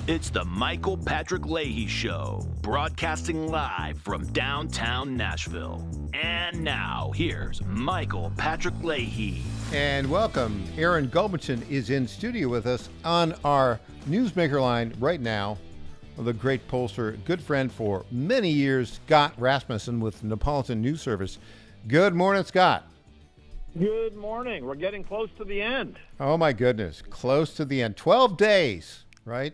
It's the Michael Patrick Leahy Show, broadcasting live from downtown Nashville. And now, here's Michael Patrick Leahy. And welcome. Aaron Gulbinson is in studio with us on our Newsmaker line right now. The great pollster, good friend for many years, Scott Rasmussen with Neapolitan News Service. Good morning, Scott. Good morning. We're getting close to the end. Oh, my goodness. Close to the end. 12 days, right?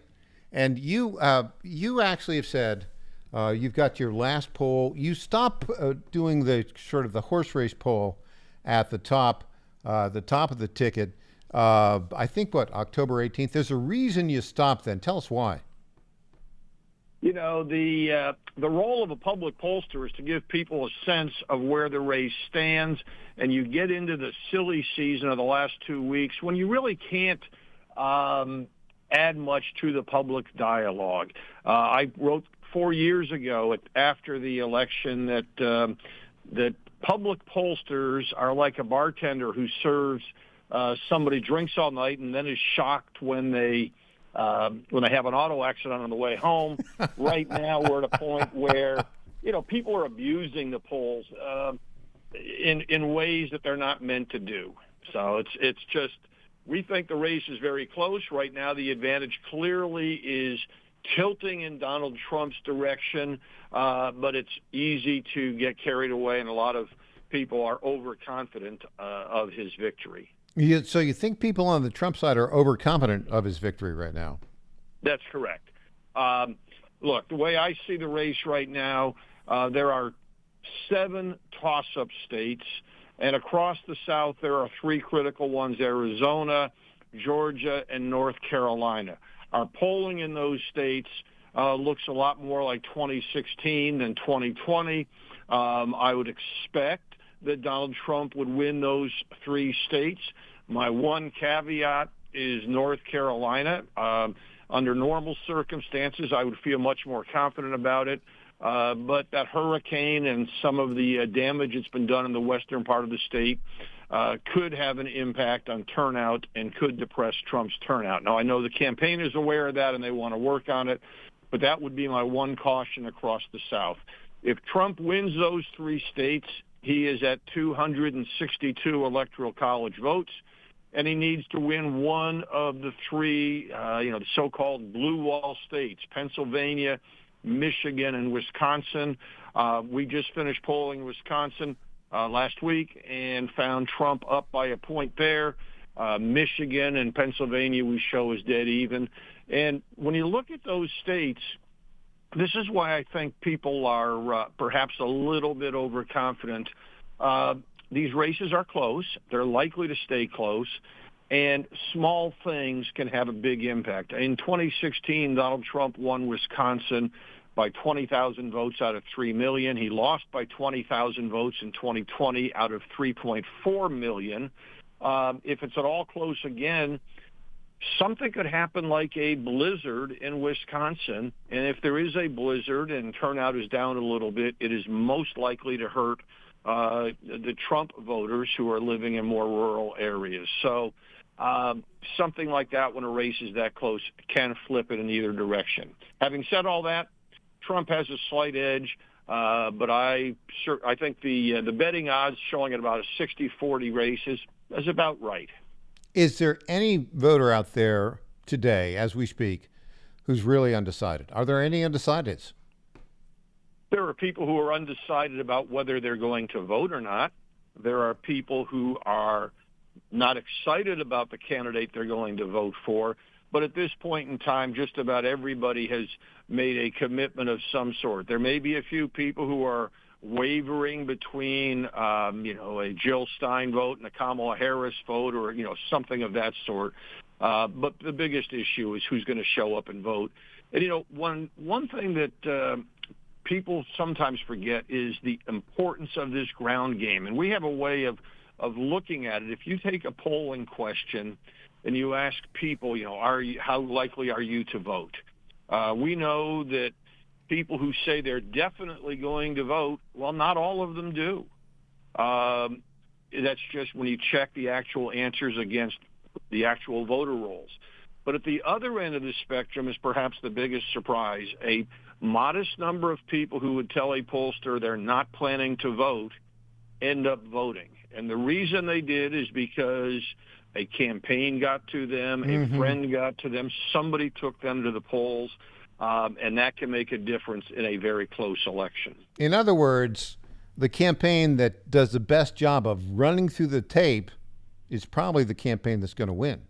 And you actually have said you've got your last poll. You stop doing the sort of the horse race poll at the top of the ticket. I think, October 18th? There's a reason you stopped then. Tell us why. You know, the role of a public pollster is to give people a sense of where the race stands, and you get into the silly season of the last 2 weeks when you really can't add much to the public dialogue. I wrote 4 years ago after the election that public pollsters are like a bartender who serves somebody drinks all night and then is shocked when they have an auto accident on the way home. Right now, we're at a point where, people are abusing the polls in ways that they're not meant to do. So it's just, we think the race is very close. Right now, the advantage clearly is tilting in Donald Trump's direction, but it's easy to get carried away, and a lot of people are overconfident of his victory. So you think people on the Trump side are overconfident of his victory right now? That's correct. Look, the way I see the race right now, there are 7 toss-up states, and across the South there are 3 critical ones: Arizona, Georgia, and North Carolina. Our polling in those states looks a lot more like 2016 than 2020. I would expect that Donald Trump would win those 3 states. My one caveat is North Carolina. Under normal circumstances, I would feel much more confident about it. But that hurricane and some of the damage that's been done in the western part of the state could have an impact on turnout and could depress Trump's turnout. Now, I know the campaign is aware of that and they want to work on it, but that would be my one caution across the South. If Trump wins those 3 states, he is at 262 electoral college votes, and he needs to win one of the 3, the so-called blue wall states: Pennsylvania, Michigan, and Wisconsin. We just finished polling Wisconsin last week and found Trump up by a point there. Michigan and Pennsylvania we show is dead even. And when you look at those states, this is why I think people are perhaps a little bit overconfident. These races are close. They're likely to stay close. And small things can have a big impact. In 2016, Donald Trump won Wisconsin by 20,000 votes out of 3 million. He lost by 20,000 votes in 2020 out of 3.4 million. If it's at all close again, something could happen like a blizzard in Wisconsin. And if there is a blizzard and turnout is down a little bit, it is most likely to hurt the Trump voters who are living in more rural areas. So something like that, when a race is that close, can flip it in either direction. Having said all that, Trump has a slight edge, but I think the betting odds showing at about a 60-40 race is about right. Is there any voter out there today, as we speak, who's really undecided? Are there any undecideds? There are people who are undecided about whether they're going to vote or not. There are people who are not excited about the candidate they're going to vote for. But at this point in time, just about everybody has made a commitment of some sort. There may be a few people who are wavering between, a Jill Stein vote and a Kamala Harris vote, or, something of that sort. But the biggest issue is who's going to show up and vote. And, one thing that people sometimes forget is the importance of this ground game. And we have a way of looking at it. If you take a polling question and you ask people, how likely are you to vote? We know that people who say they're definitely going to vote, well, not all of them do. That's just when you check the actual answers against the actual voter rolls. But at the other end of the spectrum is perhaps the biggest surprise. A modest number of people who would tell a pollster they're not planning to vote end up voting. And the reason they did is because a campaign got to them, a friend got to them, somebody took them to the polls, and that can make a difference in a very close election. In other words, the campaign that does the best job of running through the tape is probably the campaign that's going to win.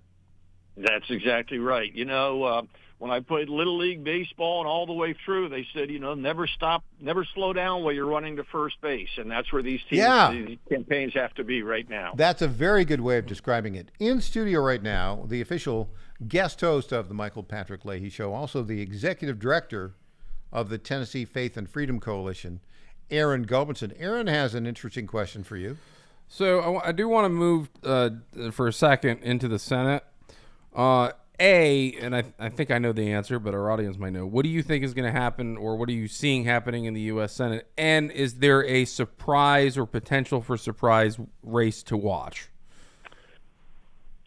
That's exactly right. You know, when I played Little League baseball and all the way through, they said, you know, never stop, never slow down while you're running to first base. And that's where these teams, these campaigns have to be right now. That's a very good way of describing it. In studio right now, the official guest host of the Michael Patrick Leahy Show, also the executive director of the Tennessee Faith and Freedom Coalition, Aaron Gulbinson. Aaron has an interesting question for you. So I do want to move for a second into the Senate. And I think I know the answer, but our audience might know. What do you think is going to happen, or what are you seeing happening in the U.S. Senate? And is there a surprise or potential for surprise race to watch?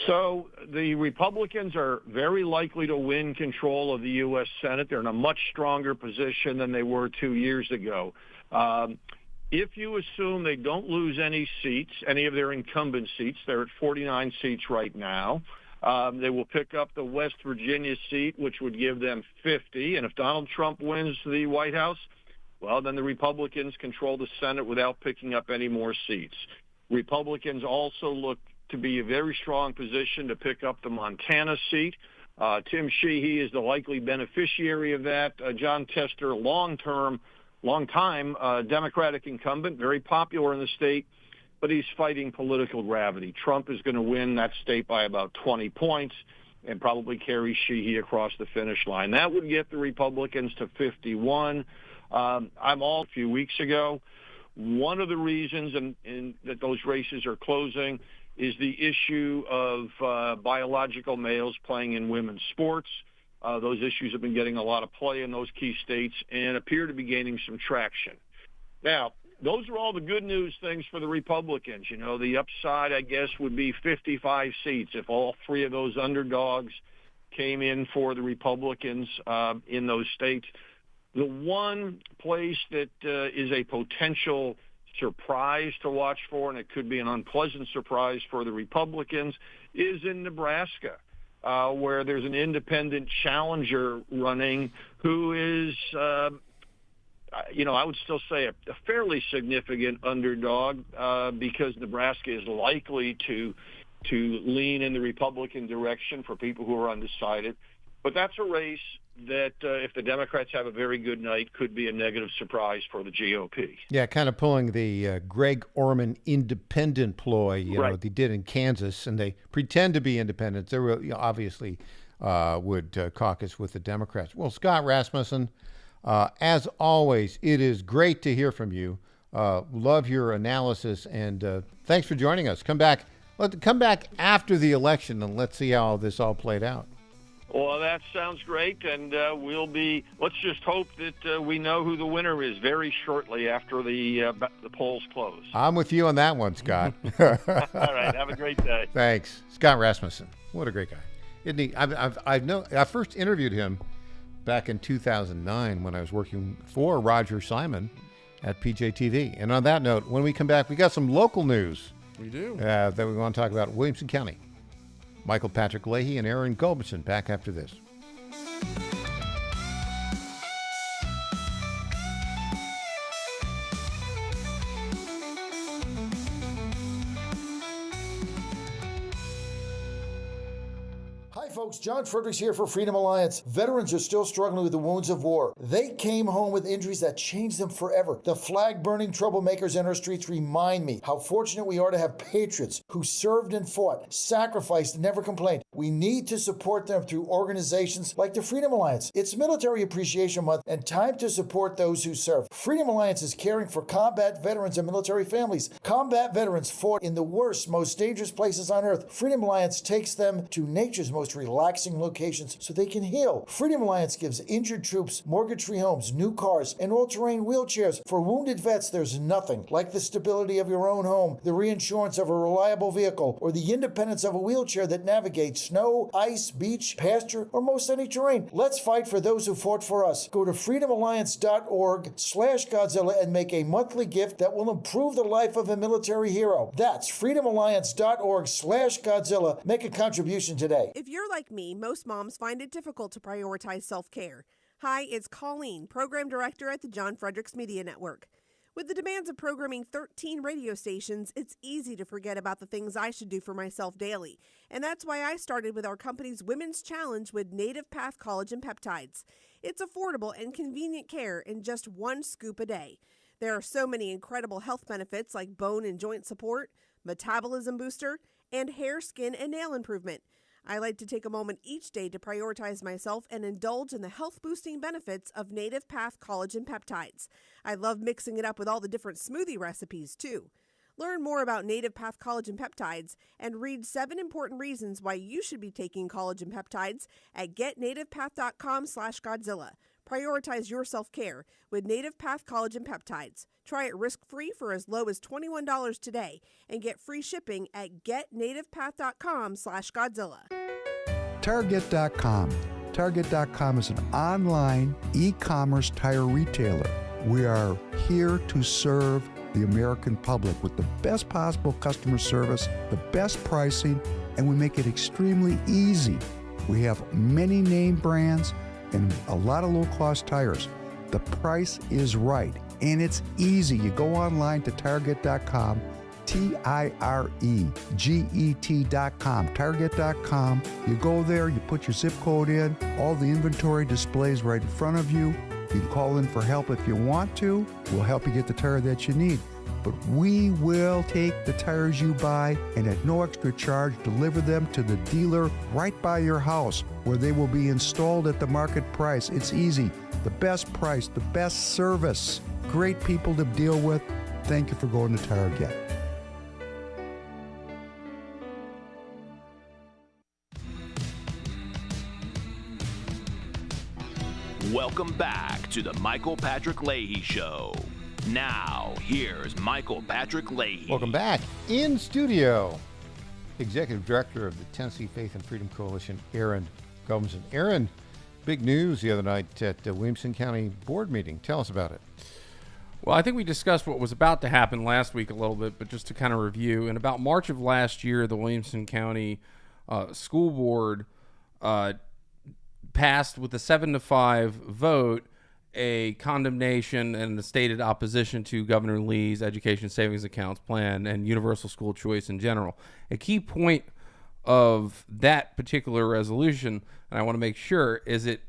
So the Republicans are very likely to win control of the U.S. Senate. They're in a much stronger position than they were 2 years ago. If you assume they don't lose any seats, any of their incumbent seats, they're at 49 seats right now. They will pick up the West Virginia seat, which would give them 50. And if Donald Trump wins the White House, well, then the Republicans control the Senate without picking up any more seats. Republicans also look to be a very strong position to pick up the Montana seat. Tim Sheehy is the likely beneficiary of that. John Tester, long-time Democratic incumbent, very popular in the state, but he's fighting political gravity. Trump is going to win that state by about 20 points and probably carry Sheehy across the finish line. That would get the Republicans to 51. A few weeks ago. One of the reasons that those races are closing is the issue of biological males playing in women's sports. Those issues have been getting a lot of play in those key states and appear to be gaining some traction. Now, those are all the good news things for the Republicans. You know, the upside, I guess, would be 55 seats if all three of those underdogs came in for the Republicans in those states. The one place that is a potential surprise to watch for, and it could be an unpleasant surprise for the Republicans, is in Nebraska, where there's an independent challenger running who is I would still say a fairly significant underdog because Nebraska is likely to lean in the Republican direction for people who are undecided. But that's a race that, if the Democrats have a very good night, could be a negative surprise for the GOP. Yeah, kind of pulling the Greg Orman independent ploy, you know, they did in Kansas, and they pretend to be independents. They were, obviously would caucus with the Democrats. Well, Scott Rasmussen, as always, it is great to hear from you. Love your analysis, and thanks for joining us. Come back after the election, and let's see how this all played out. Well, that sounds great, and let's just hope that we know who the winner is very shortly after the polls close. I'm with you on that one, Scott. All right, have a great day. Thanks. Scott Rasmussen. What a great guy. Isn't he? I first interviewed him back in 2009 when I was working for Roger Simon at PJTV. And on that note, when we come back, we got some local news. We do. That we want to talk about Williamson County. Michael Patrick Leahy and Aaron Gulbinson back after this. Hi folks, John Fredericks here for Freedom Alliance. Veterans are still struggling with the wounds of war. They came home with injuries that changed them forever. The flag-burning troublemakers in our streets remind me how fortunate we are to have patriots who served and fought, sacrificed, and never complained. We need to support them through organizations like the Freedom Alliance. It's Military Appreciation Month and time to support those who serve. Freedom Alliance is caring for combat veterans and military families. Combat veterans fought in the worst, most dangerous places on earth. Freedom Alliance takes them to nature's most relaxing locations so they can heal. Freedom Alliance gives injured troops mortgage-free homes, new cars, and all-terrain wheelchairs. For wounded vets, there's nothing like the stability of your own home, the reinsurance of a reliable vehicle, or the independence of a wheelchair that navigates snow, ice, beach, pasture, or most any terrain. Let's fight for those who fought for us. Go to freedomalliance.org/Godzilla and make a monthly gift that will improve the life of a military hero. That's freedomalliance.org/Godzilla. Make a contribution today. If you're like me, most moms find it difficult to prioritize self-care. Hi, it's Colleen, Program Director at the John Fredericks Media Network. With the demands of programming 13 radio stations, it's easy to forget about the things I should do for myself daily. And that's why I started with our company's Women's Challenge with Native Path Collagen Peptides. It's affordable and convenient care in just 1 scoop a day. There are so many incredible health benefits like bone and joint support, metabolism booster, and hair, skin, and nail improvement. I like to take a moment each day to prioritize myself and indulge in the health-boosting benefits of Native Path Collagen Peptides. I love mixing it up with all the different smoothie recipes, too. Learn more about Native Path Collagen Peptides and read 7 important reasons why you should be taking collagen peptides at getnativepath.com/Godzilla. Prioritize your self-care with Native Path Collagen Peptides. Try it risk-free for as low as $21 today and get free shipping at getnativepath.com/Godzilla. Target.com. Target.com is an online e-commerce tire retailer. We are here to serve the American public with the best possible customer service, the best pricing, and we make it extremely easy. We have many name brands and a lot of low-cost tires. The price is right, and it's easy. You go online to Target.com, Tireget.com, Target.com. You go there, you put your zip code in, all the inventory displays right in front of you. You can call in for help if you want to. We'll help you get the tire that you need. But we will take the tires you buy and at no extra charge deliver them to the dealer right by your house where they will be installed at the market price. It's easy. The best price, the best service. Great people to deal with. Thank you for going to Target. Welcome back to the Michael Patrick Leahy Show. Now, here's Michael Patrick Leahy. Welcome back. In studio, Executive Director of the Tennessee Faith and Freedom Coalition, Aaron Gumson. Aaron, big news the other night at the Williamson County Board meeting. Tell us about it. Well, I think we discussed what was about to happen last week a little bit, but just to kind of review, in about March of last year, the Williamson County School Board passed with a 7-5 vote a condemnation and a stated opposition to Governor Lee's education savings accounts plan and universal school choice in general. A key point of that particular resolution, and I want to make sure, is it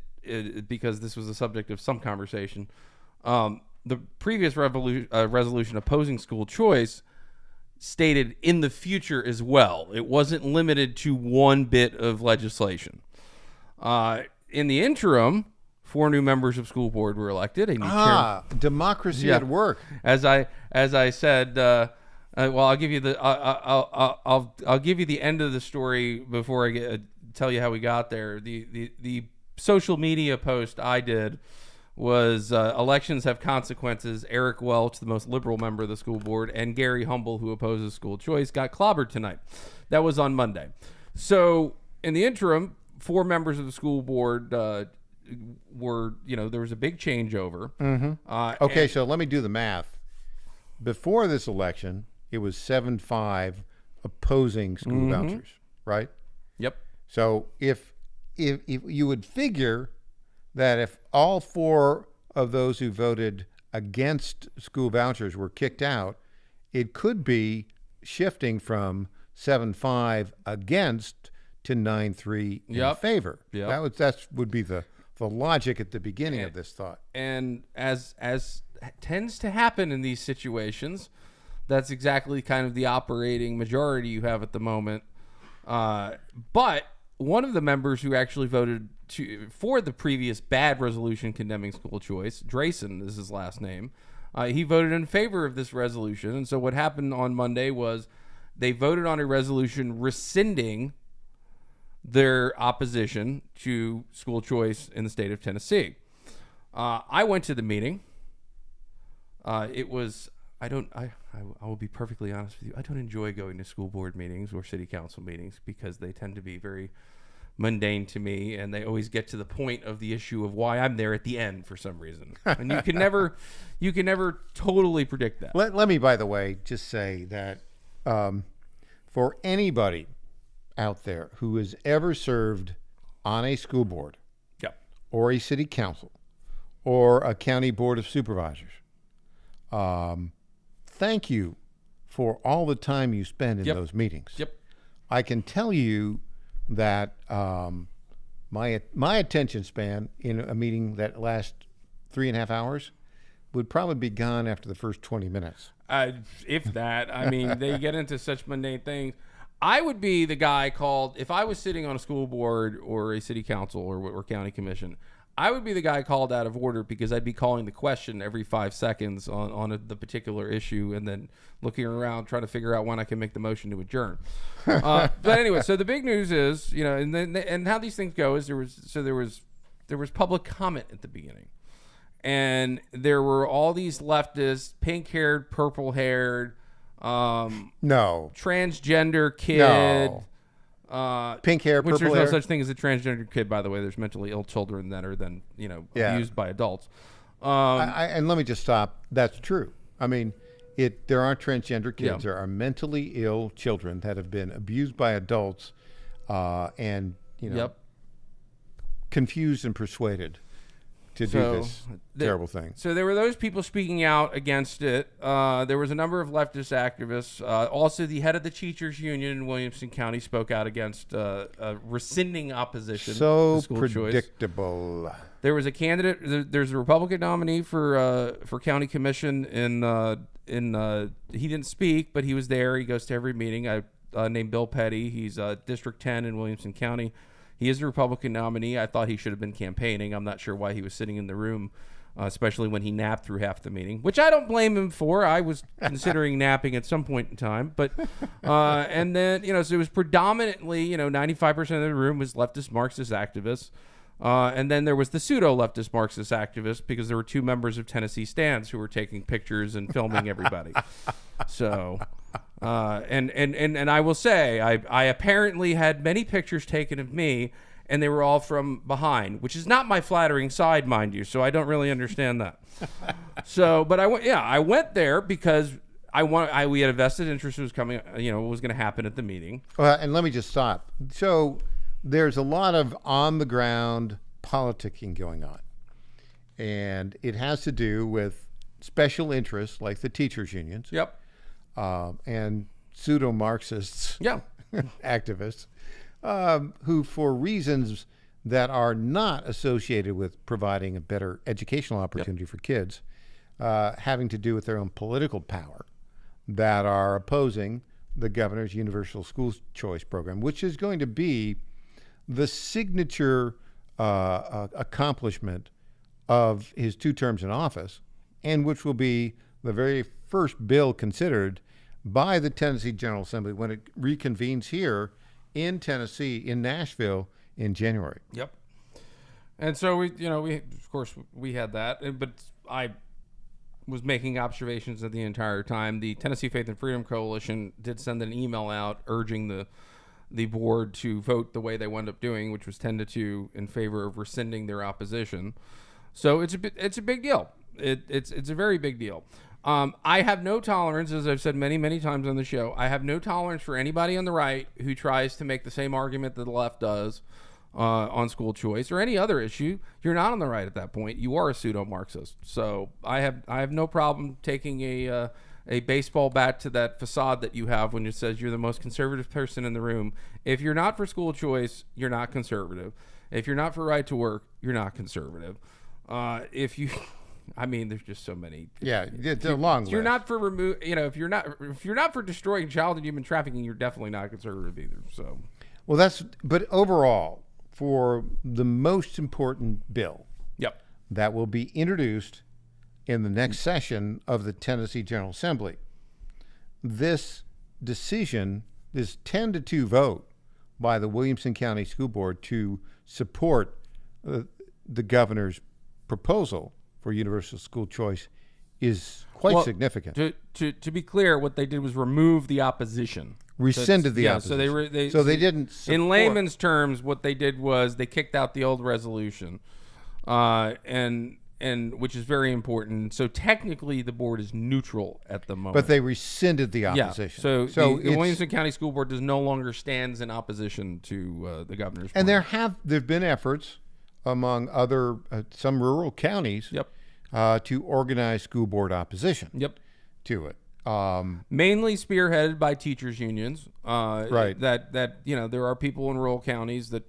because this was the subject of some conversation, the previous resolution opposing school choice stated in the future as well. It wasn't limited to one bit of legislation. In the interim, 4 new members of school board were elected. A new chairman. Democracy at work. As I said, well, I'll give you the I'll give you the end of the story before I tell you how we got there. The social media post I did was elections have consequences. Eric Welch, the most liberal member of the school board, and Gary Humble, who opposes school choice, got clobbered tonight. That was on Monday. So in the interim, 4 members of the school board were, there was a big changeover. Mm-hmm. Okay, so let me do the math. Before this election, it was 7-5 opposing school vouchers, right? Yep. So if you would figure that if all 4 of those who voted against school vouchers were kicked out, it could be shifting from 7-5 against to 9-3 in favor. Yep. That would be the logic at the beginning of this thought. And as tends to happen in these situations, that's exactly kind of the operating majority you have at the moment. But one of the members who actually voted for the previous bad resolution condemning school choice, Drayson is his last name, he voted in favor of this resolution. And so what happened on Monday was they voted on a resolution rescinding their opposition to school choice in the state of Tennessee. I went to the meeting. It was, I will be perfectly honest with you. I don't enjoy going to school board meetings or city council meetings because they tend to be very mundane to me, and they always get to the point of the issue of why I'm there at the end for some reason. And you can never totally predict that. Let me, by the way, just say that for anybody out there who has ever served on a school board, Yep. or a city council, or a county board of supervisors, thank you for all the time you spend in Yep. those meetings. Yep. I can tell you that my attention span in a meeting that lasts 3.5 hours would probably be gone after the first 20 minutes. If that. I mean, they get into such mundane things. I would be the guy called, if I was sitting on a school board or a city council or county commission, I would be the guy called out of order because I'd be calling the question every 5 seconds on the particular issue and then looking around trying to figure out when I can make the motion to adjourn. But anyway, so the big news is, and how these things go is there was public comment at the beginning. And there were all these leftists, pink-haired, purple-haired, transgender kid. No. Pink hair, which purple there's no hair. such thing as a transgender kid, by the way. There's mentally ill children that are then, abused by adults. And let me just stop. That's true. I mean, there aren't transgender kids. Yeah. There are mentally ill children that have been abused by adults, and Yep. confused and persuaded to do this terrible thing. So there were those people speaking out against it. There was a number of leftist activists. Also, the head of the teachers union in Williamson County spoke out against rescinding opposition So to school choice. predictable. There was a candidate. There's a Republican nominee for county commission he didn't speak, but he was there. He goes to every meeting. Named Bill Petty. He's District 10 in Williamson County. He is a Republican nominee. I thought he should have been campaigning. I'm not sure why he was sitting in the room, especially when he napped through half the meeting, which I don't blame him for. I was considering napping at some point in time. But and then, so it was predominantly, 95% of the room was leftist Marxist activists. And then there was the pseudo-leftist Marxist activists because there were 2 members of Tennessee Stands who were taking pictures and filming everybody. So... and I will say, I apparently had many pictures taken of me, and they were all from behind, which is not my flattering side, mind you. So I don't really understand that. But I went there because we had a vested interest was coming, what was going to happen at the meeting. And let me just stop. So there's a lot of on the ground politicking going on, and it has to do with special interests like the teachers unions. Yep. And pseudo-Marxists, Yeah. activists, who, for reasons that are not associated with providing a better educational opportunity for kids, having to do with their own political power, that are opposing the governor's universal school choice program, which is going to be the signature accomplishment of his 2 terms in office, and which will be the very first bill considered by the Tennessee General Assembly when it reconvenes here in Tennessee, in Nashville, in January. Yep. And so we had that, but I was making observations of the entire time. The Tennessee Faith and Freedom Coalition did send an email out urging the board to vote the way they wound up doing, which was 10-2 in favor of rescinding their opposition. So it's a big deal. It's a very big deal. I have no tolerance, as I've said many, many times on the show. I have no tolerance for anybody on the right who tries to make the same argument that the left does on school choice or any other issue. You're not on the right at that point. You are a pseudo-Marxist. So I have no problem taking a baseball bat to that facade that you have when it says you're the most conservative person in the room. If you're not for school choice, you're not conservative. If you're not for right to work, you're not conservative. There's just so many. Yeah, it's a long list. You're not for if you're not for destroying child and human trafficking, you're definitely not conservative either. So, well, but overall, for the most important bill, yep, that will be introduced in the next session of the Tennessee General Assembly, this decision, this 10-2 vote, by the Williamson County School Board to support the governor's proposal for universal school choice is quite significant. To be clear, what they did was remove the opposition. Rescinded the opposition. So they didn't support. In layman's terms, what they did was they kicked out the old resolution, and which is very important. So technically, the board is neutral at the moment. But they rescinded the opposition. Yeah. So the Williamson County School Board no longer stands in opposition to the governor's plan. And there've been efforts among other some rural counties to organize school board opposition to it. Mainly spearheaded by teachers unions. Right. That there are people in rural counties that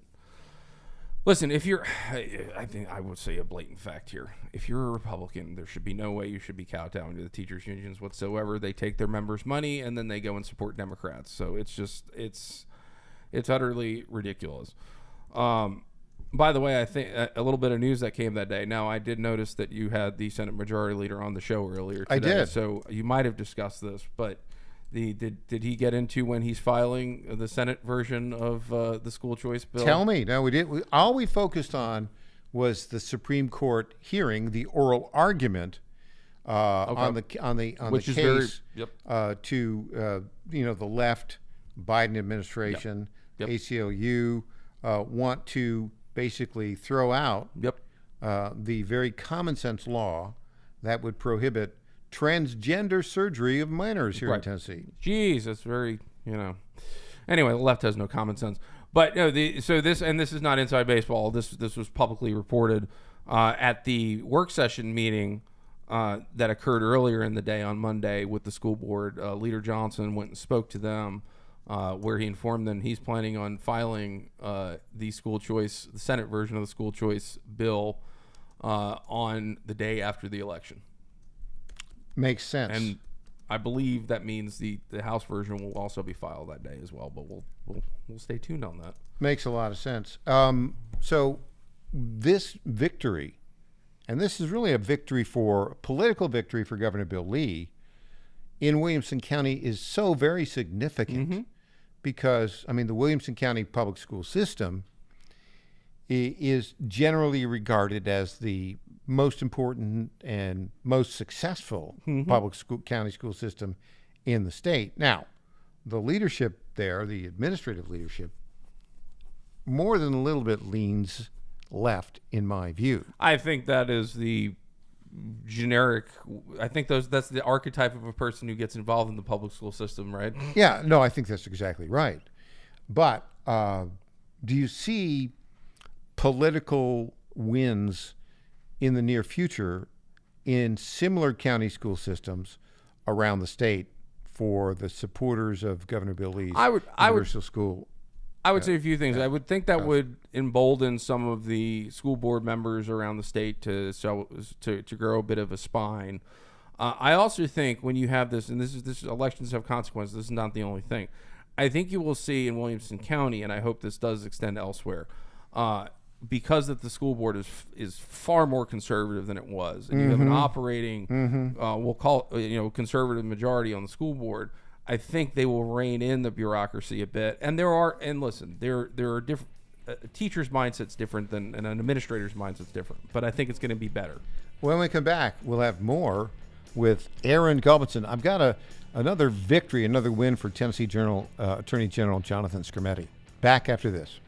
listen. If you're, I think I would say a blatant fact here. If you're a Republican, there should be no way you should be kowtowing to the teachers unions whatsoever. They take their members' money and then they go and support Democrats. So it's utterly ridiculous. By the way, I think a little bit of news that came that day. Now, I did notice that you had the Senate Majority Leader on the show earlier today. I did. So you might have discussed this, but did he get into when he's filing the Senate version of the school choice bill? Tell me. No, we didn't. All we focused on was the Supreme Court hearing, the oral argument on the case to the left, Biden administration, ACLU want to basically throw out the very common sense law that would prohibit transgender surgery of minors here in Tennessee. Jeez, that's very, Anyway, the left has no common sense. But this is not inside baseball. This was publicly reported at the work session meeting that occurred earlier in the day on Monday with the school board. Leader Johnson went and spoke to them. Where he informed them he's planning on filing the Senate version of the school choice bill on the day after the election. Makes sense. And I believe that means the House version will also be filed that day as well. But we'll stay tuned on that. Makes a lot of sense. So this victory, and this is really a political victory for Governor Bill Leahy in Williamson County, is so very significant. Mm-hmm. Because, the Williamson County public school system is generally regarded as the most important and most successful county school system in the state. Now, the leadership there, the administrative leadership, more than a little bit leans left, in my view. I think that is the generic. I think that's the archetype of a person who gets involved in the public school system, right? Yeah, no, I think that's exactly right. But do you see political wins in the near future in similar county school systems around the state for the supporters of Governor Bill Lee's universal school? I would say a few things. I would think that would embolden some of the school board members around the state to grow a bit of a spine. I also think when you have this, and this elections have consequences. This is not the only thing. I think you will see in Williamson County, and I hope this does extend elsewhere, because that the school board is far more conservative than it was, and you have an operating, we'll call it, conservative majority on the school board. I think they will rein in the bureaucracy a bit. And there are different teachers' mindsets different and an administrator's mindset's different. But I think it's going to be better. When we come back, we'll have more with Aaron Gulbinson. I've got another victory, another win for Tennessee Attorney General Jonathan Skrmetti. Back after this.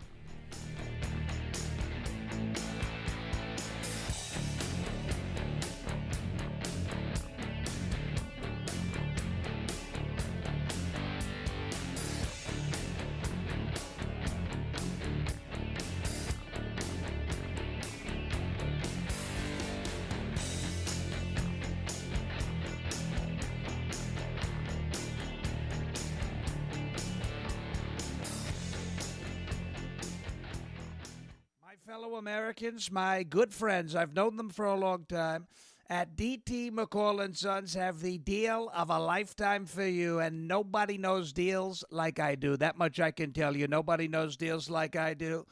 Fellow Americans, my good friends, I've known them for a long time, at D.T. McCall & Sons have the deal of a lifetime for you, and nobody knows deals like I do. That much I can tell you. Nobody knows deals like I do.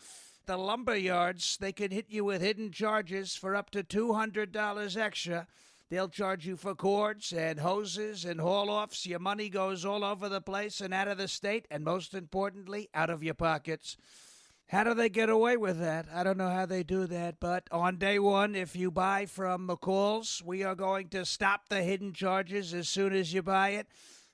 The lumber yards, they can hit you with hidden charges for up to $200 extra. They'll charge you for cords and hoses and haul-offs. Your money goes all over the place and out of the state, and most importantly, out of your pockets. How do they get away with that? I don't know how they do that, but on day one, if you buy from McCall's, we are going to stop the hidden charges as soon as you buy it.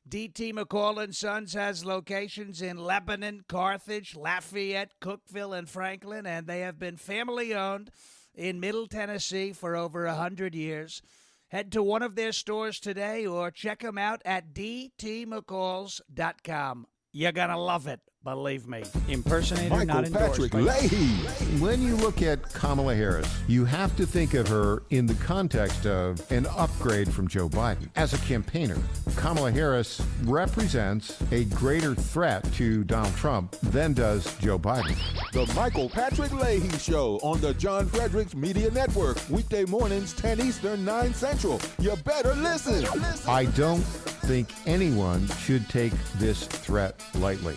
D.T. McCall & Sons has locations in Lebanon, Carthage, Lafayette, Cookeville, and Franklin, and they have been family-owned in Middle Tennessee for over 100 years. Head to one of their stores today or check them out at dtmccalls.com. You're going to love it. Believe me. Impersonator Michael not endorsed. Patrick Leahy. When you look at Kamala Harris, you have to think of her in the context of an upgrade from Joe Biden. As a campaigner, Kamala Harris represents a greater threat to Donald Trump than does Joe Biden. The Michael Patrick Leahy Show on the John Fredericks Media Network. Weekday mornings, 10 Eastern, 9 Central. You better listen. I don't think anyone should take this threat lightly.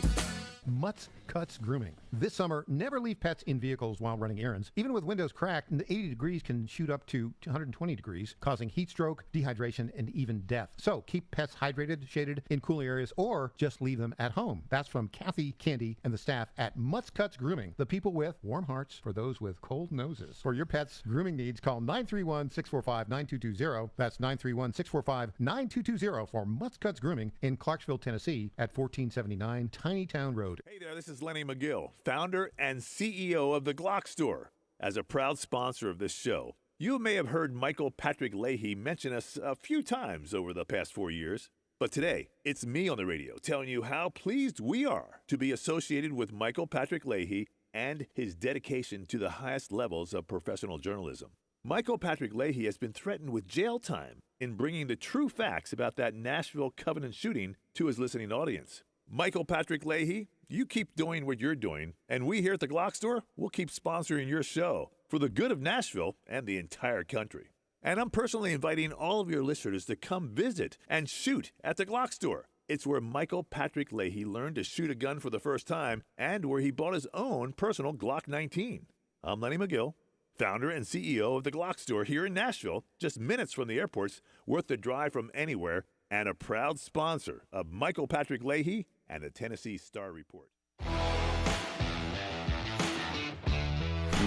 Mutts Cuts Grooming. This summer, never leave pets in vehicles while running errands. Even with windows cracked, 80 degrees can shoot up to 120 degrees, causing heat stroke, dehydration, and even death. So keep pets hydrated, shaded in cool areas, or just leave them at home. That's from Kathy, Candy, and the staff at Mutts Cuts Grooming, the people with warm hearts for those with cold noses. For your pet's grooming needs, call 931-645-9220. That's 931-645-9220 for Mutts Cuts Grooming in Clarksville, Tennessee at 1479 Tiny Town Road. Hey there, this is Lenny McGill, founder and CEO of The Glock Store. As a proud sponsor of this show, you may have heard Michael Patrick Leahy mention us a few times over the past 4 years. But today, it's me on the radio telling you how pleased we are to be associated with Michael Patrick Leahy and his dedication to the highest levels of professional journalism. Michael Patrick Leahy has been threatened with jail time in bringing the true facts about that Nashville Covenant shooting to his listening audience. Michael Patrick Leahy, you keep doing what you're doing, and we here at the Glock Store will keep sponsoring your show for the good of Nashville and the entire country. And I'm personally inviting all of your listeners to come visit and shoot at the Glock Store. It's where Michael Patrick Leahy learned to shoot a gun for the first time and where he bought his own personal Glock 19. I'm Lenny McGill, founder and CEO of the Glock Store here in Nashville, just minutes from the airports, worth the drive from anywhere, and a proud sponsor of Michael Patrick Leahy and the Tennessee Star Report.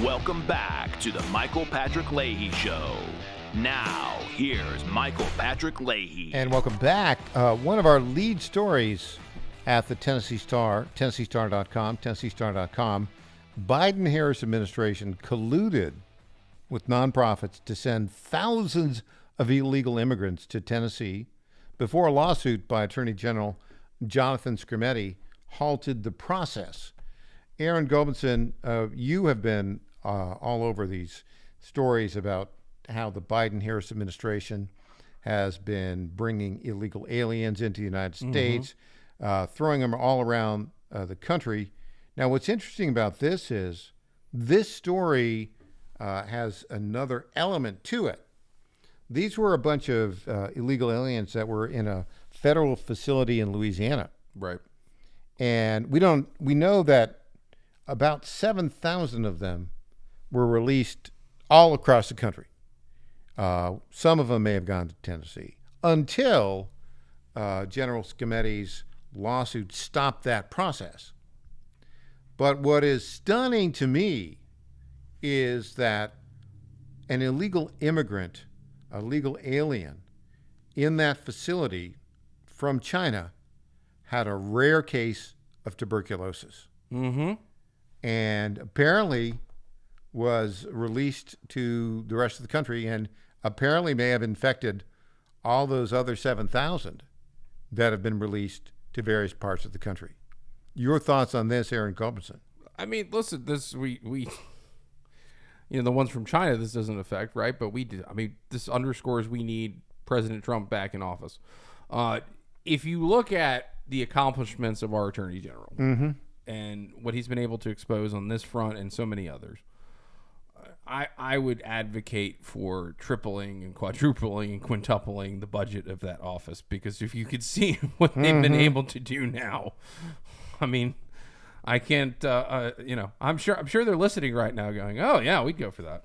Welcome back to the Michael Patrick Leahy Show. Now, here's Michael Patrick Leahy. And welcome back. One of our lead stories at the Tennessee Star, TennesseeStar.com, Biden-Harris administration colluded with nonprofits to send thousands of illegal immigrants to Tennessee before a lawsuit by Attorney General Jonathan Skrmetti halted the process. Aaron Gobinson, you have been all over these stories about how the Biden-Harris administration has been bringing illegal aliens into the United States, throwing them all around the country. Now, what's interesting about this is this story has another element to it. These were a bunch of illegal aliens that were in a federal facility in Louisiana. Right. And we know that about 7,000 of them were released all across the country. Some of them may have gone to Tennessee until General Skrmetti's lawsuit stopped that process. But what is stunning to me is that an illegal immigrant, a legal alien in that facility from China had a rare case of tuberculosis. And apparently was released to the rest of the country and apparently may have infected all those other 7,000 that have been released to various parts of the country. Your thoughts on this, Aaron Gobinson? I mean, listen, this we the ones from China this doesn't affect, right? But this underscores we need President Trump back in office. If you look at the accomplishments of our Attorney General and what he's been able to expose on this front and so many others, I would advocate for tripling and quadrupling and quintupling the budget of that office, because if you could see what they've been able to do now, I mean, I can't, I'm sure they're listening right now going, oh yeah, we'd go for that.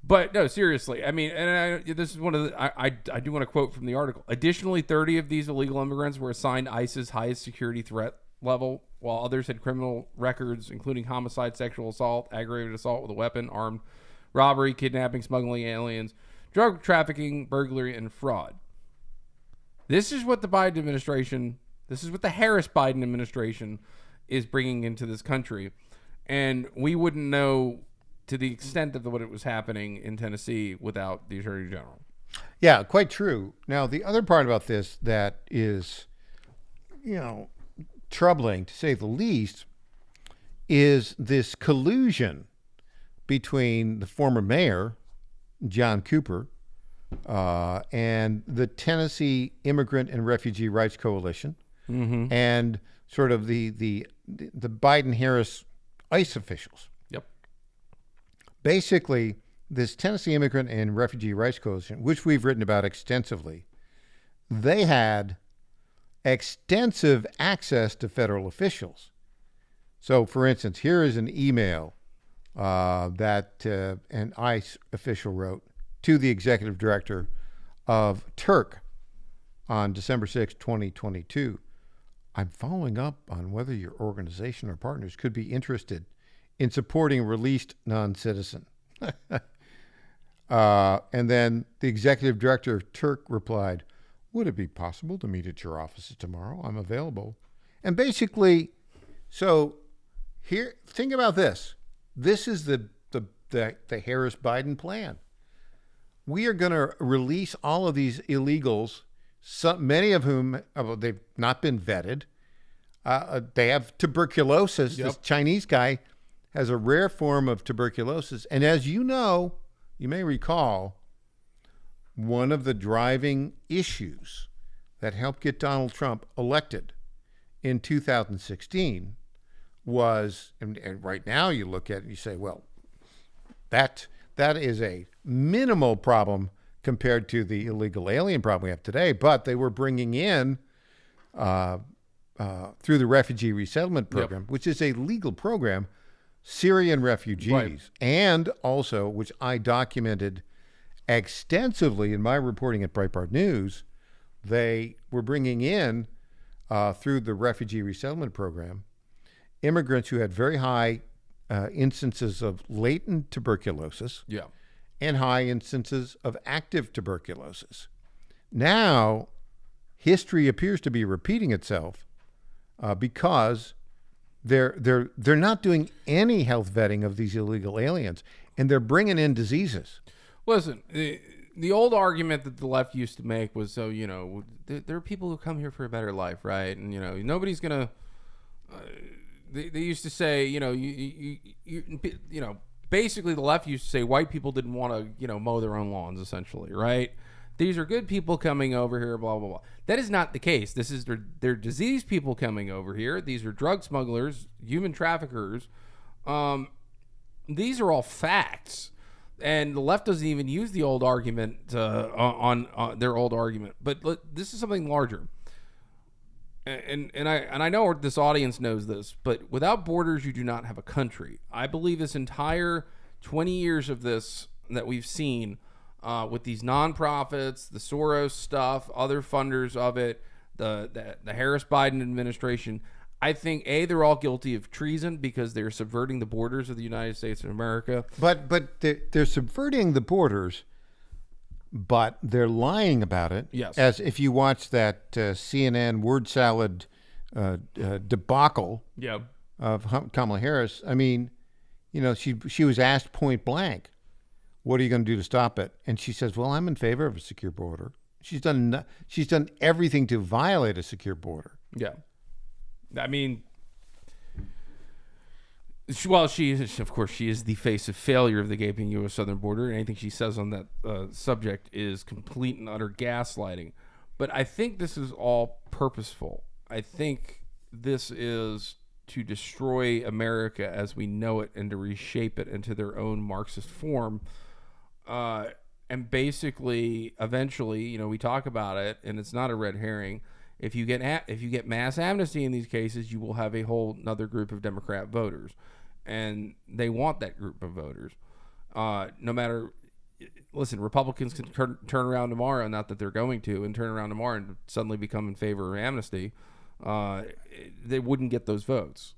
But no, seriously. I mean, and this is one of the. I do want to quote from the article. Additionally, 30 of these illegal immigrants were assigned ICE's highest security threat level, while others had criminal records, including homicide, sexual assault, aggravated assault with a weapon, armed robbery, kidnapping, smuggling aliens, drug trafficking, burglary, and fraud. This is what the Biden administration. This is what the Harris-Biden administration is bringing into this country, and we wouldn't know to the extent of what it was happening in Tennessee without the Attorney General. Yeah, quite true. Now, the other part about this that is, troubling to say the least is this collusion between the former mayor, John Cooper, and the Tennessee Immigrant and Refugee Rights Coalition, and sort of the Biden-Harris ICE officials. Yep. Basically, this Tennessee Immigrant and Refugee Rights Coalition, which we've written about extensively, they had extensive access to federal officials. So, for instance, here is an email that an ICE official wrote to the executive director of Turk on December 6, 2022. I'm following up on whether your organization or partners could be interested in supporting a released non-citizen. And then the executive director of Turk replied, would it be possible to meet at your offices tomorrow? I'm available. And basically, so here, think about this. This is the Harris-Biden plan. We are going to release all of these illegals, many of whom they've not been vetted. They have tuberculosis. Yep. This Chinese guy has a rare form of tuberculosis. And as you know, you may recall, one of the driving issues that helped get Donald Trump elected in 2016 was, and right now you look at it and you say, well, that is a minimal problem compared to the illegal alien problem we have today. But they were bringing in, through the Refugee Resettlement Program, which is a legal program, Syrian refugees. Right. And also, which I documented extensively in my reporting at Breitbart News, they were bringing in, through the Refugee Resettlement Program, immigrants who had very high instances of latent tuberculosis and high instances of active tuberculosis. Now, history appears to be repeating itself because they're not doing any health vetting of these illegal aliens, and they're bringing in diseases. Listen, the old argument that the left used to make was, so, there are people who come here for a better life, right? And, nobody's going to... They used to say, basically the left used to say white people didn't want to, mow their own lawns, essentially, right? These are good people coming over here, blah, blah, blah. That is not the case. This is they're diseased people coming over here. These are drug smugglers, human traffickers. These are all facts. And the left doesn't even use the old argument on their old argument. But look, this is something larger. And I know this audience knows this, but without borders, you do not have a country. I believe this entire 20 years of this that we've seen with these nonprofits, the Soros stuff, other funders of it, the Harris-Biden administration, I think, they're all guilty of treason because they're subverting the borders of the United States of America. But they're subverting the borders, but they're lying about it. Yes. As if you watch that CNN word salad debacle of Kamala Harris, I mean, she was asked point blank, what are you going to do to stop it? And she says, well, I'm in favor of a secure border. She's done everything to violate a secure border. Yeah. I mean, well, she is the face of failure of the gaping U.S. southern border. Anything she says on that subject is complete and utter gaslighting. But I think this is all purposeful. I think this is to destroy America as we know it and to reshape it into their own Marxist form. And basically, eventually, we talk about it, and it's not a red herring. If you get mass amnesty in these cases, you will have a whole another group of Democrat voters, and they want that group of voters. No matter listen, Republicans can turn around tomorrow, not that they're going to, and turn around tomorrow and suddenly become in favor of amnesty. They wouldn't get those votes.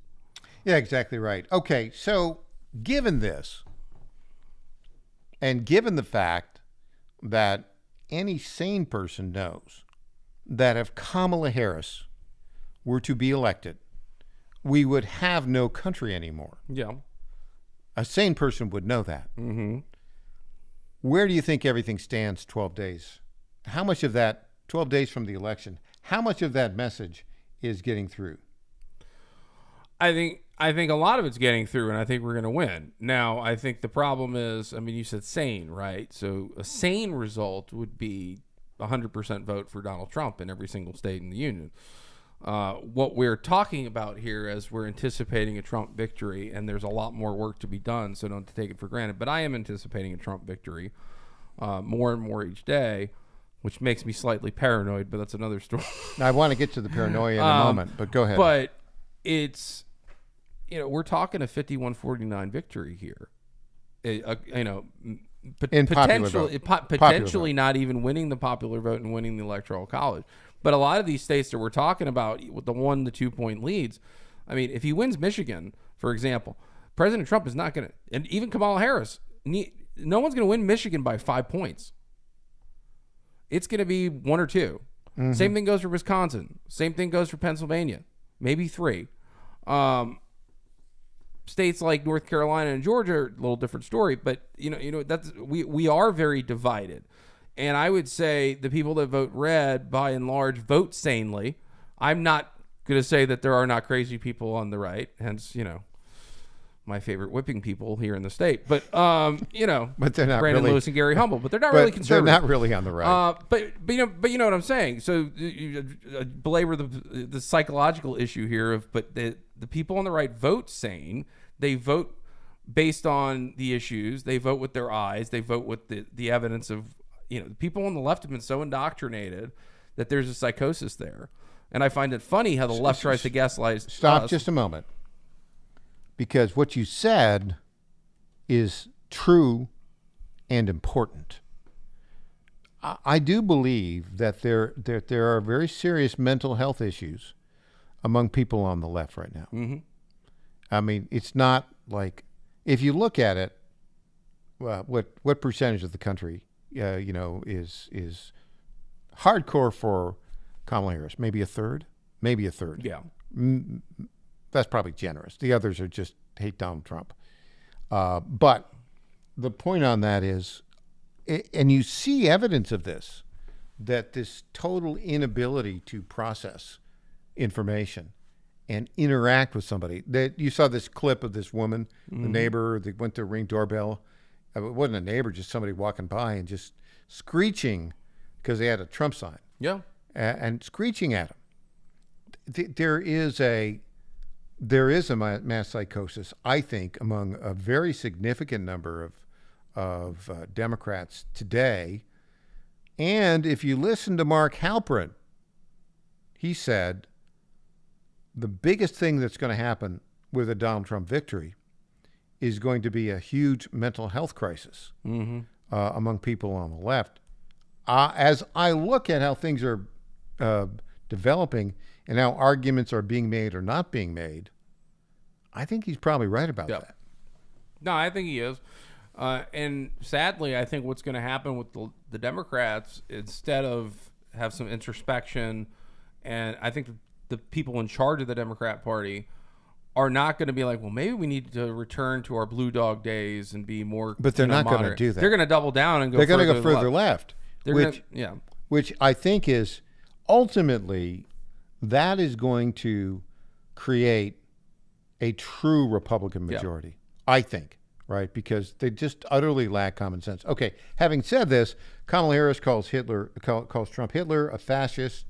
Yeah, exactly right. Okay, so given this, and given the fact that any sane person knows that if Kamala Harris were to be elected, we would have no country anymore. Yeah. A sane person would know that. Mm-hmm. Where do you think everything stands 12 days? How much of that, 12 days from the election, how much of that message is getting through? I think a lot of it's getting through, and I think we're going to win. Now, I think the problem is, I mean, you said sane, right? So a sane result would be 100% vote for Donald Trump in every single state in the union. What we're talking about here is we're anticipating a Trump victory, and there's a lot more work to be done, so don't take it for granted. But I am anticipating a Trump victory more and more each day, which makes me slightly paranoid, but that's another story. I want to get to the paranoia in a moment, but go ahead. But it's, we're talking a 51-49 victory here. Potentially not even winning the popular vote and winning the Electoral College. But a lot of these states that we're talking about with the 1 to 2 point leads, I mean, if he wins Michigan, for example, President Trump is not going to, and even Kamala Harris, no one's going to win Michigan by 5 points. It's going to be 1 or 2. Mm-hmm. Same thing goes for Wisconsin. Same thing goes for Pennsylvania. Maybe 3. States like North Carolina and Georgia are a little different story, but that's we are very divided. And I would say the people that vote red, by and large, vote sanely. I'm not going to say that there are not crazy people on the right, hence, my favorite whipping people here in the state. But, but they're not Brandon really, Lewis and Gary Humble, but they're not really conservative. They're not really on the right. But you know what I'm saying. So you belabor the psychological issue here but the people on the right vote sane. They vote based on the issues. They vote with their eyes. They vote with the evidence of, people on the left have been so indoctrinated that there's a psychosis there. And I find it funny how the left tries to gaslight us. Stop just a moment. Because what you said is true and important. I do believe that there are very serious mental health issues among people on the left right now. Mm-hmm. I mean, it's not like, if you look at it, well, what percentage of the country, is hardcore for Kamala Harris? Maybe a third. Yeah. That's probably generous. The others are just hate Donald Trump. But the point on that is, and you see evidence of this, that this total inability to process information and interact with somebody. That you saw this clip of this woman, the neighbor that went to ring doorbell. It wasn't a neighbor, just somebody walking by and just screeching because they had a Trump sign. Yeah. And screeching at him. There is a mass psychosis, I think, among a very significant number of Democrats today. And if you listen to Mark Halperin, he said the biggest thing that's going to happen with a Donald Trump victory is going to be a huge mental health crisis among people on the left. As I look at how things are developing and how arguments are being made or not being made, I think he's probably right about that. No, I think he is. And sadly, I think what's going to happen with the Democrats, instead of have some introspection, and I think the people in charge of the Democrat Party are not going to be like, well, maybe we need to return to our blue dog days and be more. But they're not going to do that. They're going to double down and go. They're going to go further left. Which I think is ultimately that is going to create a true Republican majority. I think, right? Because they just utterly lack common sense. Okay. Having said this, Kamala Harris calls Trump Hitler, a fascist.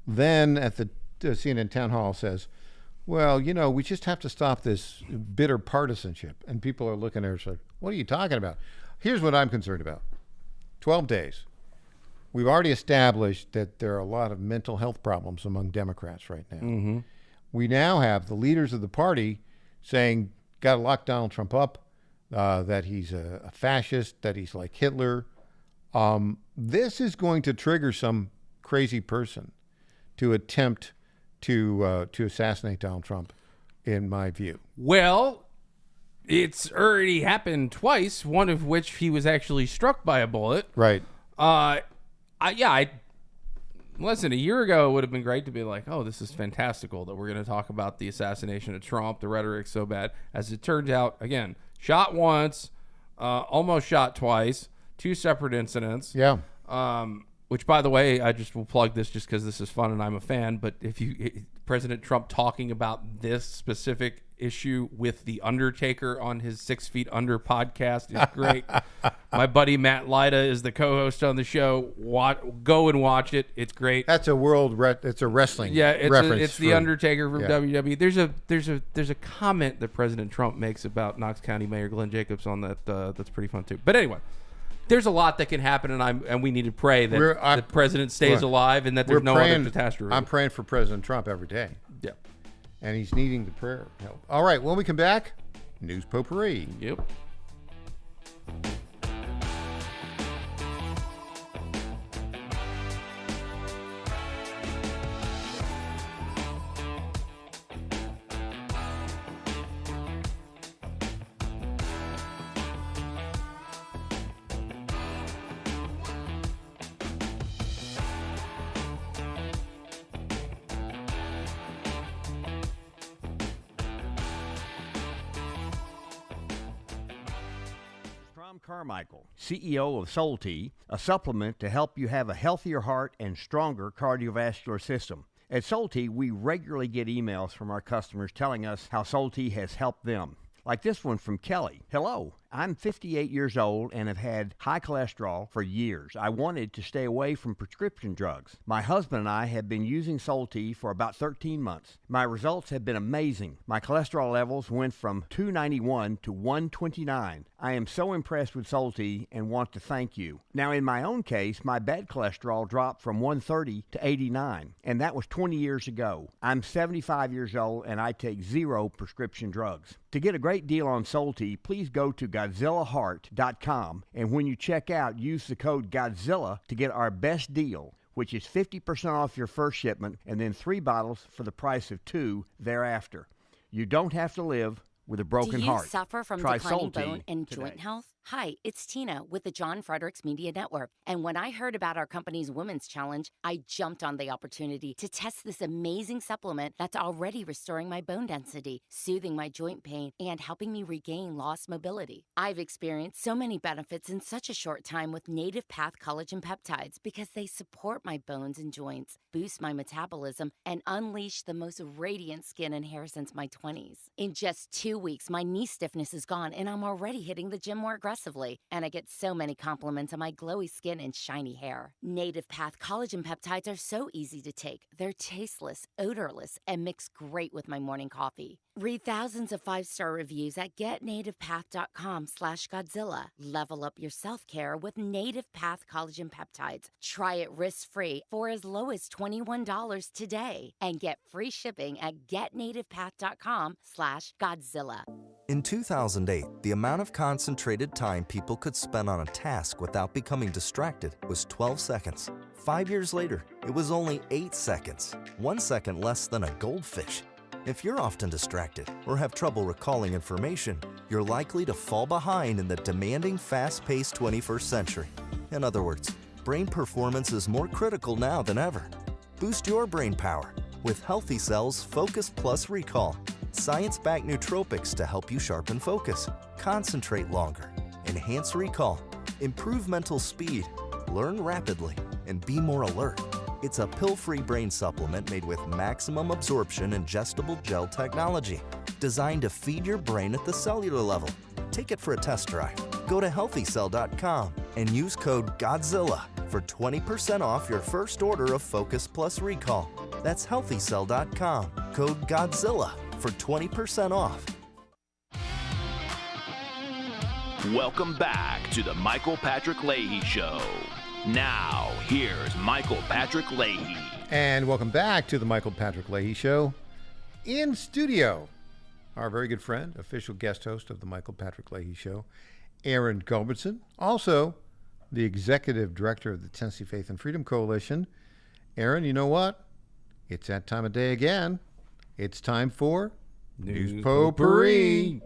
Then at the CNN town hall says, well, we just have to stop this bitter partisanship. And people are looking at her like, what are you talking about? Here's what I'm concerned about. 12 days. We've already established that there are a lot of mental health problems among Democrats right now. We now have the leaders of the party saying, got to lock Donald Trump up. that he's a fascist, that he's like Hitler. This is going to trigger some crazy person to attempt to assassinate Donald Trump, in my view. Well, it's already happened twice, one of which he was actually struck by a bullet. Right. Listen, a year ago, it would have been great to be like, oh, this is fantastical that we're going to talk about the assassination of Trump. The rhetoric's so bad. As it turned out, again, shot once, almost shot twice, 2 separate incidents. Yeah. Which, by the way, I just will plug this just because this is fun and I'm a fan. But President Trump talking about this specific issue with The Undertaker on his 6 Feet Under podcast is great. My buddy Matt Lyda is the co-host on the show. Go and watch it. It's great. That's a it's a wrestling. Yeah, reference. It's The Undertaker from WWE. There's a comment that President Trump makes about Knox County Mayor Glenn Jacobs on that that's pretty fun too. But anyway, there's a lot that can happen, and we need to pray that the president stays alive and that there's no other catastrophe. I'm praying for President Trump every day. Yeah. And he's needing the prayer help. All right, when we come back, News Potpourri. Yep. Carmichael, CEO of Soul Tea, a supplement to help you have a healthier heart and stronger cardiovascular system. At Soul Tea, we regularly get emails from our customers telling us how Soul Tea has helped them. Like this one from Kelly. Hello, I'm 58 years old and have had high cholesterol for years. I wanted to stay away from prescription drugs. My husband and I have been using Soul Tea for about 13 months. My results have been amazing. My cholesterol levels went from 291 to 129. I am so impressed with Soul Tea and want to thank you. Now, in my own case, my bad cholesterol dropped from 130 to 89, and that was 20 years ago. I'm 75 years old and I take 0 prescription drugs. To get a great deal on Soul Tea, please go to GodzillaHeart.com, and when you check out, use the code Godzilla to get our best deal, which is 50% off your first shipment and then 3 bottles for the price of 2 thereafter. You don't have to live with a broken heart. Do you suffer from Try declining Soul Tea bone and today. joint health? Hi, it's Tina with the John Fredericks Media Network. And when I heard about our company's Women's Challenge, I jumped on the opportunity to test this amazing supplement that's already restoring my bone density, soothing my joint pain, and helping me regain lost mobility. I've experienced so many benefits in such a short time with Native Path Collagen Peptides because they support my bones and joints, boost my metabolism, and unleash the most radiant skin and hair since my 20s. In just 2 weeks, my knee stiffness is gone, and I'm already hitting the gym more aggressively. And I get so many compliments on my glowy skin and shiny hair. Native Path Collagen Peptides are so easy to take. They're tasteless, odorless, and mix great with my morning coffee. Read thousands of 5-star reviews at getnativepath.com/Godzilla. Level up your self-care with Native Path Collagen Peptides. Try it risk-free for as low as $21 today. And get free shipping at getnativepath.com/Godzilla. In 2008, the amount of concentrated time people could spend on a task without becoming distracted was 12 seconds. 5 years later, it was only 8 seconds, 1 second less than a goldfish. If you're often distracted or have trouble recalling information, you're likely to fall behind in the demanding, fast-paced 21st century. In other words, brain performance is more critical now than ever. Boost your brain power with Healthy Cells Focus Plus Recall. Science-backed nootropics to help you sharpen focus, concentrate longer, enhance recall, improve mental speed, learn rapidly, and be more alert. It's a pill-free brain supplement made with maximum absorption ingestible gel technology, designed to feed your brain at the cellular level. Take it for a test drive. Go to healthycell.com and use code GODZILLA for 20% off your first order of Focus Plus Recall. That's healthycell.com, code GODZILLA for 20% off. Welcome back to the Michael Patrick Leahy Show. Now, here's Michael Patrick Leahy. And welcome back to the Michael Patrick Leahy Show. In studio, our very good friend, official guest host of the Michael Patrick Leahy Show, Aaron Gulbertson, also the executive director of the Tennessee Faith and Freedom Coalition. Aaron, you know what? It's that time of day again. It's time for News Potpourri.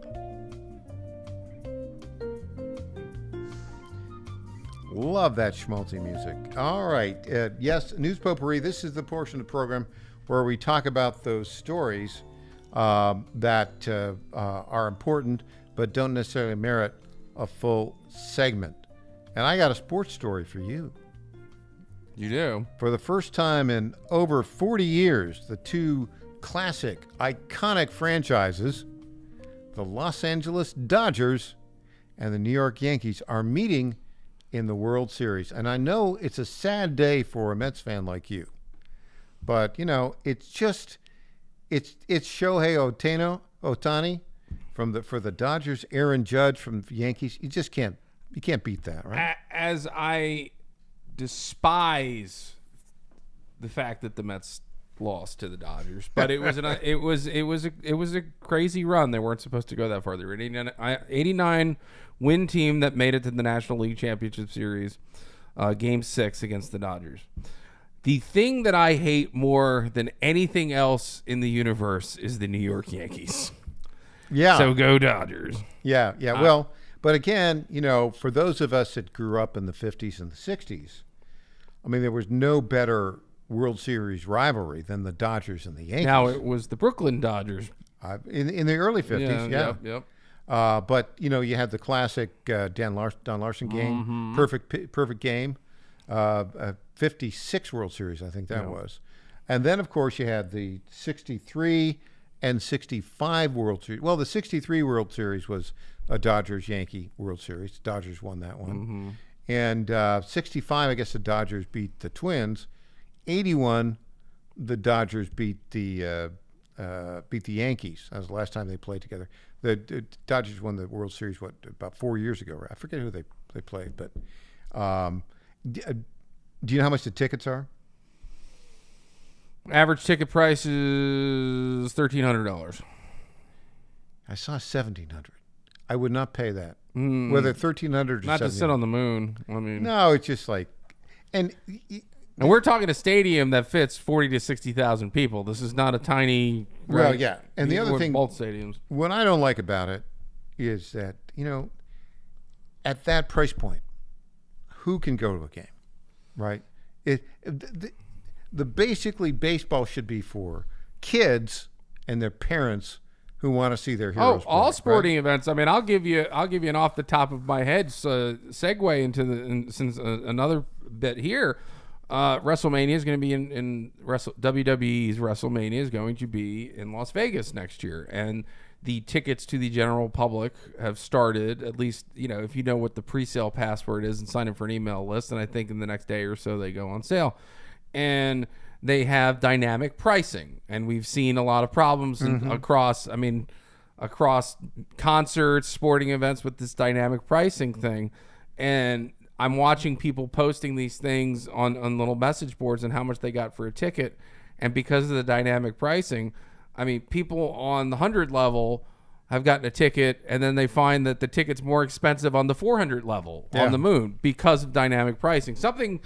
Love that schmaltzy music. All right. Yes, News Potpourri. This is the portion of the program where we talk about those stories that are important but don't necessarily merit a full segment. And I got a sports story for you. You do? For the first time in over 40 years, the two classic, iconic franchises, the Los Angeles Dodgers and the New York Yankees, are meeting in the World Series. And I know it's a sad day for a Mets fan like you, but it's Shohei Ohtani for the Dodgers, Aaron Judge from the Yankees. You can't beat that, right? As I despise the fact that the Mets lost to the Dodgers, but it was a crazy run. They weren't supposed to go that far. They were an 89 win team that made it to the National League Championship Series, Game 6 against the Dodgers. The thing that I hate more than anything else in the universe is the New York Yankees. Yeah. So go Dodgers. Yeah. Well, but again, for those of us that grew up in the 50s and the 60s, I mean, there was no better World Series rivalry than the Dodgers and the Yankees. Now it was the Brooklyn Dodgers in the early 50s. Yeah. Yep. But you had the classic Don Larson game, perfect game, 56 World Series, I think that was, and then of course you had the 63 and 65 World Series. Well, the 63 World Series was a Dodgers-Yankee World Series. Dodgers won that one, and 65, I guess the Dodgers beat the Twins. 81, the Dodgers beat the Yankees. That was the last time they played together. The Dodgers won the World Series, about 4 years ago? Right? I forget who they played, but do you know how much the tickets are? Average ticket price is $1,300. I saw $1,700. I would not pay that. Whether $1,300 or not to sit on the moon. I mean, no, it's just like, and we're talking a stadium that fits 40 to 60,000 people. This is not a tiny. Well, right? yeah, and the other thing, both stadiums. What I don't like about it is that at that price point, who can go to a game, right? The basically baseball should be for kids and their parents who want to see their heroes. All sporting events. I mean, I'll give you an off the top of my head segue into another bit here. WrestleMania is going to be in WWE's WrestleMania is going to be in Las Vegas next year, and the tickets to the general public have started. At least if you know what the pre-sale password is and sign up for an email list, and I think in the next day or so they go on sale, and they have dynamic pricing, and we've seen a lot of problems across concerts, sporting events with this dynamic pricing thing, and I'm watching people posting these things on little message boards and how much they got for a ticket. And because of the dynamic pricing, I mean, people on the 100 level have gotten a ticket, and then they find that the ticket's more expensive on the 400 level on the moon because of dynamic pricing. Something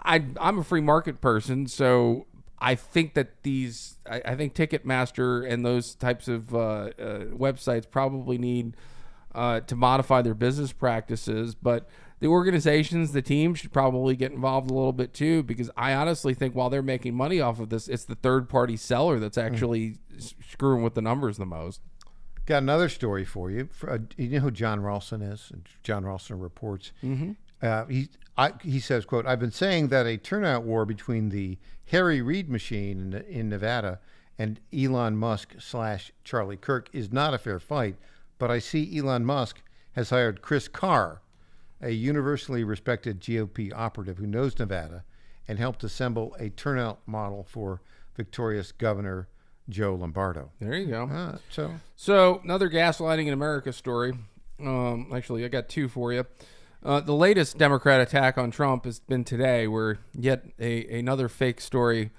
I'm a free market person, so I think that I think Ticketmaster and those types of websites probably need to modify their business practices, but the organizations, the teams should probably get involved a little bit too, because I honestly think while they're making money off of this, it's the third-party seller that's actually screwing with the numbers the most. Got another story for you. You know who John Ralston is? John Ralston reports. He says, quote, "I've been saying that a turnout war between the Harry Reid machine in Nevada and Elon Musk / Charlie Kirk is not a fair fight, but I see Elon Musk has hired Chris Carr, a universally respected GOP operative who knows Nevada, and helped assemble a turnout model for victorious Governor Joe Lombardo." There you go. So another gaslighting in America story. Actually, I got two for you. The latest Democrat attack on Trump has been today, where yet another fake story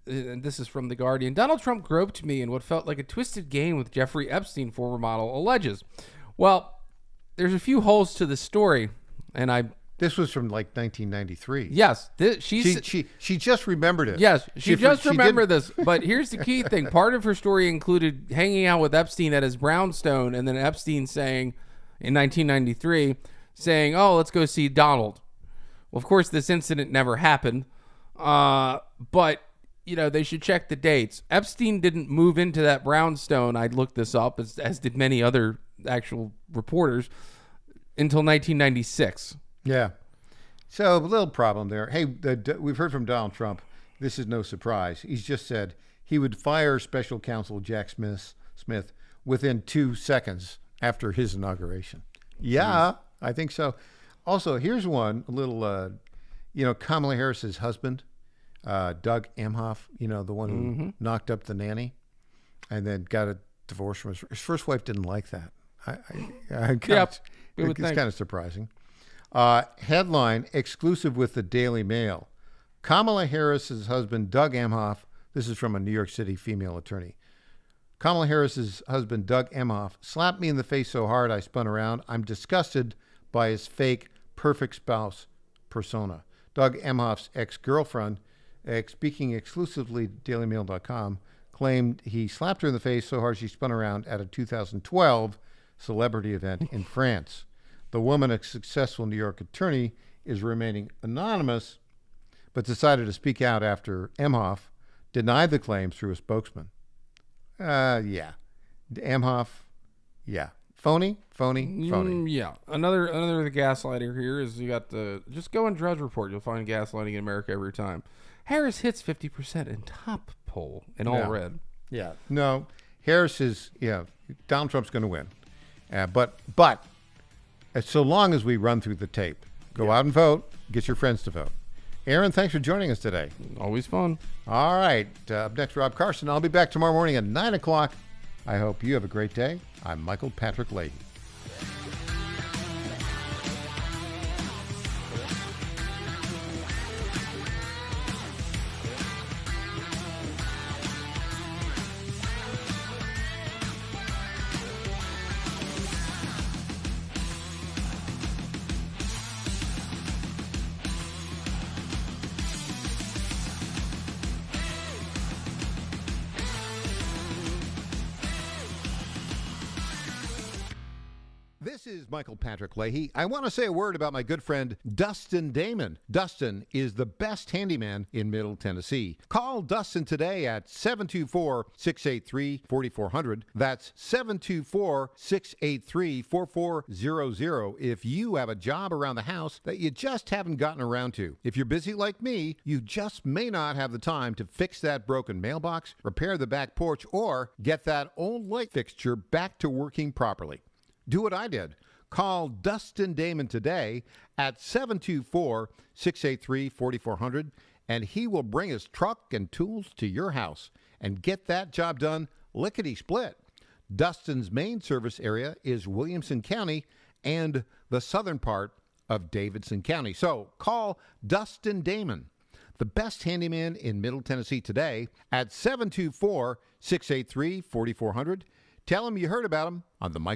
and this is from The Guardian, Donald Trump groped me in what felt like a twisted game with Jeffrey Epstein, former model alleges. Well, there's a few holes to the story, and This was from like 1993. Yes. She just remembered it. Yes, she just remembered this. But here's the key thing. Part of her story included hanging out with Epstein at his brownstone, and then Epstein saying, in 1993, saying, oh, let's go see Donald. Well, of course, this incident never happened. But, they should check the dates. Epstein didn't move into that brownstone. I looked this up, as did many other actual reporters, until 1996. Yeah. So a little problem there. Hey, we've heard from Donald Trump. This is no surprise. He's just said he would fire special counsel Jack Smith within 2 seconds after his inauguration. Yeah, I think so. Also, here's one, a little, Kamala Harris's husband, Doug Emhoff, the one who knocked up the nanny and then got a divorce from his first wife. Didn't like that. It's kind of surprising. Headline, exclusive with the Daily Mail. Kamala Harris's husband, Doug Emhoff, this is from a New York City female attorney. Kamala Harris's husband, Doug Emhoff, slapped me in the face so hard I spun around. I'm disgusted by his fake perfect spouse persona. Doug Emhoff's ex-girlfriend, speaking exclusively to DailyMail.com, claimed he slapped her in the face so hard she spun around at a 2012 celebrity event in France. The woman, a successful New York attorney, is remaining anonymous, but decided to speak out after Emhoff denied the claims through a spokesman. Yeah. Emhoff, yeah. Phony. Yeah. Another gaslighter here is you got just go on Drudge Report. You'll find gaslighting in America every time. Harris hits 50% in top poll in all red. Yeah. No, Harris is, Donald Trump's going to win. But so long as we run through the tape, go out and vote, get your friends to vote. Aaron, thanks for joining us today. Always fun. All right. Up next, Rob Carson. I'll be back tomorrow morning at 9 o'clock. I hope you have a great day. I'm Michael Patrick Leahy. This is Michael Patrick Leahy. I want to say a word about my good friend Dustin Damon. Dustin is the best handyman in Middle Tennessee. Call Dustin today at 724-683-4400. That's 724-683-4400 if you have a job around the house that you just haven't gotten around to. If you're busy like me, you just may not have the time to fix that broken mailbox, repair the back porch, or get that old light fixture back to working properly. Do what I did. Call Dustin Damon today at 724-683-4400, and he will bring his truck and tools to your house and get that job done lickety-split. Dustin's main service area is Williamson County and the southern part of Davidson County. So call Dustin Damon, the best handyman in Middle Tennessee today, at 724-683-4400. Tell him you heard about him on the Michael